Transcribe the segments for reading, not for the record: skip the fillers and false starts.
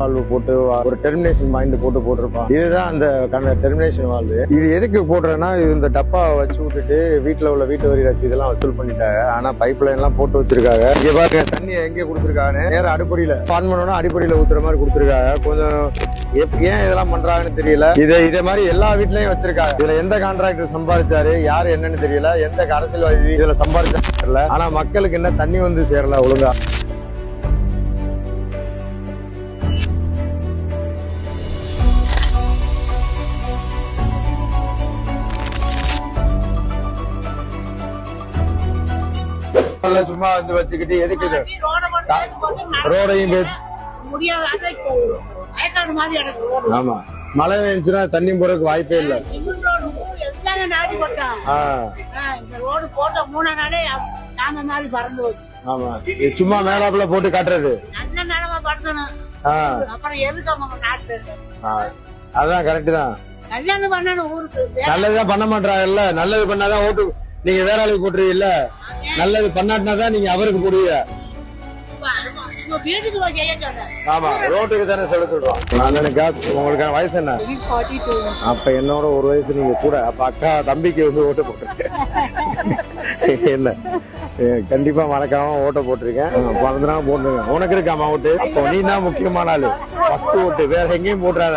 Valve போட்டு ஒரு termination point போட்டிருப்பான். இதுதான் அந்த டெர்மினேஷன் வால்வு. இது எதுக்கு போடுறேன்னா, இது இந்த டப்பாவை வச்சு விட்டுட்டு வீட்டுல உள்ள வீட்டு வரி ரசீது எல்லாம் வசூல் பண்ணிட்டாங்க. ஆனா பைப் லைன் எல்லாம் போட்டு வச்சிருக்காங்க. இங்க பாருங்க, தண்ணி எங்கே கொடுத்துருக்காங்க, நேரம் அடிப்படையில ஆன் பண்ணோம்னா அடிப்படையில ஊத்துற மாதிரி கொடுத்துருக்காங்க. கொஞ்சம் ஏன் இதெல்லாம் பண்றாங்கன்னு தெரியல. இதே மாதிரி எல்லா வீட்லயும் வச்சிருக்காங்க. இதுல எந்த கான்ட்ராக்டர் சம்பாதிச்சாரு, யாரு என்னன்னு தெரியல, எந்த அரசியல்வாதி இதுல சம்பாதிச்சாரு தெரியல. ஆனா மக்களுக்கு என்ன தண்ணி வந்து சேரல ஒழுங்கா. சும்மா வந்து வச்சுக்கிட்டு எதுக்கு ரோடையும் ஆமா, மழை பெஞ்சுன்னா தண்ணி போறதுக்கு வாய்ப்பே இல்ல. ஆமா, சும்மா மேலாப்புல போட்டு காட்டுறது. அதான் கரெக்ட் தான். நல்லதுதான் பண்ண மாட்டாங்கல்ல. நல்லது பண்ணாதான் ஓட்டு. நீங்க வேற ஆளுக்கு போட்டுருவீல்ல, நல்லது பண்ணாட்டினாதான் நீங்க அவருக்கு போடுவீங்க. ஆமா, ரோட்டுக்கு தானே சொல்றோம். உங்களுக்கு வயசு என்ன? அப்ப என்னோட ஒரு வயசு நீங்க கூட. அப்ப அக்கா தம்பிக்கு வந்து ஓட்டு போட்டிருக்கேன். என்ன கண்டிப்பா மறக்காம ஓட்ட போட்டிருக்கேன். பிறந்தனா போட்டுருங்க. உனக்கு இருக்காமா ஓட்டு? அப்போ நீ தான் முக்கியமான ஆளு. ஃபர்ஸ்ட் ஓட்டு வேற எங்கேயும் போட்டுறாத.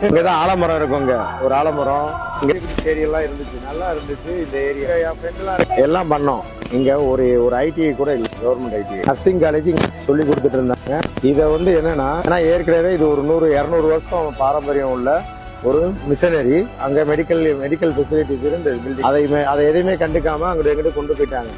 இங்கதான் ஆலமரம் இருக்குங்க, ஒரு ஆலமரம். இங்க ஏரியெல்லாம் இருந்துச்சு, நல்லா இருந்துச்சு இந்த ஏரியா. என் ஃப்ரெண்ட் எல்லாம் பண்ணோம். இங்க ஒரு ஐடிஐ கூட இல்ல, கவர்மெண்ட் ஐடிஐ நர்சிங் காலேஜ் சொல்லி கொடுத்துட்டு இருந்தாங்க. இதை வந்து என்னன்னா, ஏற்கனவே இது ஒரு 100-200 வருஷம் பாரம்பரியம் உள்ள ஒரு மிஷனரி. அங்க மெடிக்கல் ஃபெசிலிட்டிஸ் இருந்து அதை எதையுமே கண்டுக்காம அங்கிட்ட கொண்டு போயிட்டாங்க.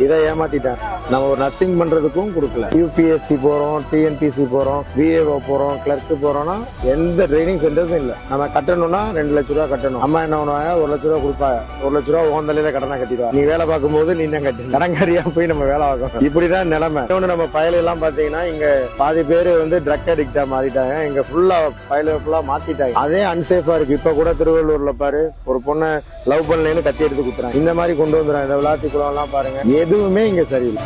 இதை ஏமாத்திட்டாங்க. நம்ம ஒரு நர்சிங் பண்றதுக்கும் கொடுக்கல. யூபிஎஸ்சி போறோம், டிஎன்பிசி போறோம், விஏஓ போறோம், கிளர்க்கு போறோம்னா எந்த ட்ரைனிங் சென்டர்ஸும் இல்ல. நம்ம கட்டணும்னா 2 லட்ச ரூபா கட்டணும். அம்மா என்ன பண்ணுவாங்க, 1 லட்ச ரூபா கொடுப்பாங்க. 1 லட்ச ரூபா ஓந்தலையில கடனா கட்டிடுவா. நீ வேலை பார்க்கும் போது நீ தான் கட்டி கடங்காரியா போய் நம்ம வேலை பார்க்கணும். இப்படிதான் நிலைமை. நம்ம பயல எல்லாம் பாத்தீங்கன்னா, இங்க பாதி பேரு வந்து ட்ரக் அடிக்டா மாறிட்டாங்க. இங்க ஃபுல்லா பயல ஃபுல்லா மாத்திட்டாங்க. அதே அன்சேஃபா இருக்கு. இப்ப கூட திருவள்ளூர்ல பாரு, ஒரு பொண்ணை லவ் பண்ணலன்னு கத்தி எடுத்து குத்துறாங்க. இந்த மாதிரி கொண்டு வந்துடுறாங்க. இந்த விளாத்தி குளம் எல்லாம் பாருங்க, எதுவுமே இங்க சரியில்லை.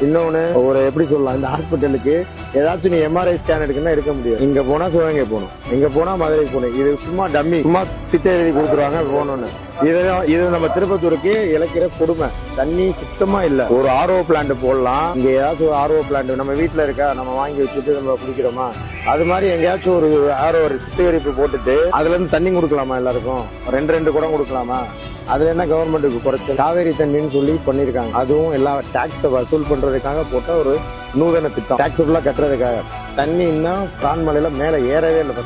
இன்னொன்னு, ஒரு எப்படி சொல்லலாம், இந்த ஹாஸ்பிட்டலுக்கு ஏதாச்சும் நீ எம்ஆர்ஐ ஸ்கேன் எடுக்கணும்னா எடுக்க முடியும். இங்க போனா சிவகங்கை போகணும், இங்க போனா மதுரை போகணும். இது சும்மா டம்மி, சும்மா சிட்டை எழுதி கொடுத்துருவாங்க போகணும்னு. இது நம்ம திருப்பத்தூருக்கு இழக்கிற கொடுமை. தண்ணி சுத்தமா இல்ல. ஒரு ஆர்ஓ பிளான்ட் போடலாம். இங்க ஏதாச்சும் ஒரு ஆர்ஓ பிளான்ட் நம்ம வீட்டுல இருக்கா, நம்ம வாங்கி வச்சுட்டு நம்ம குடிக்கிறோமா, அது மாதிரி எங்கேயாச்சும் ஒரு ஆர்ஓ சுத்திகரிப்பு போட்டுட்டு அதுல இருந்து தண்ணி கொடுக்கலாமா, எல்லாருக்கும் 2 குடம் கொடுக்கலாமா? அதுல என்ன கவர்மெண்ட்டுக்கு குறைச்சல்? காவேரி தண்ணின்னு சொல்லி பண்ணிருக்காங்க. அதுவும் எல்லா டாக்ஸ வசூல் பண்றதுக்காக போட்ட ஒரு நூதன திட்டம். டாக்ஸ் ஃபுல்லா கட்டுறதுக்காக. தண்ணி இன்னும் பிரான்மலையில மேல ஏறவே இல்லை.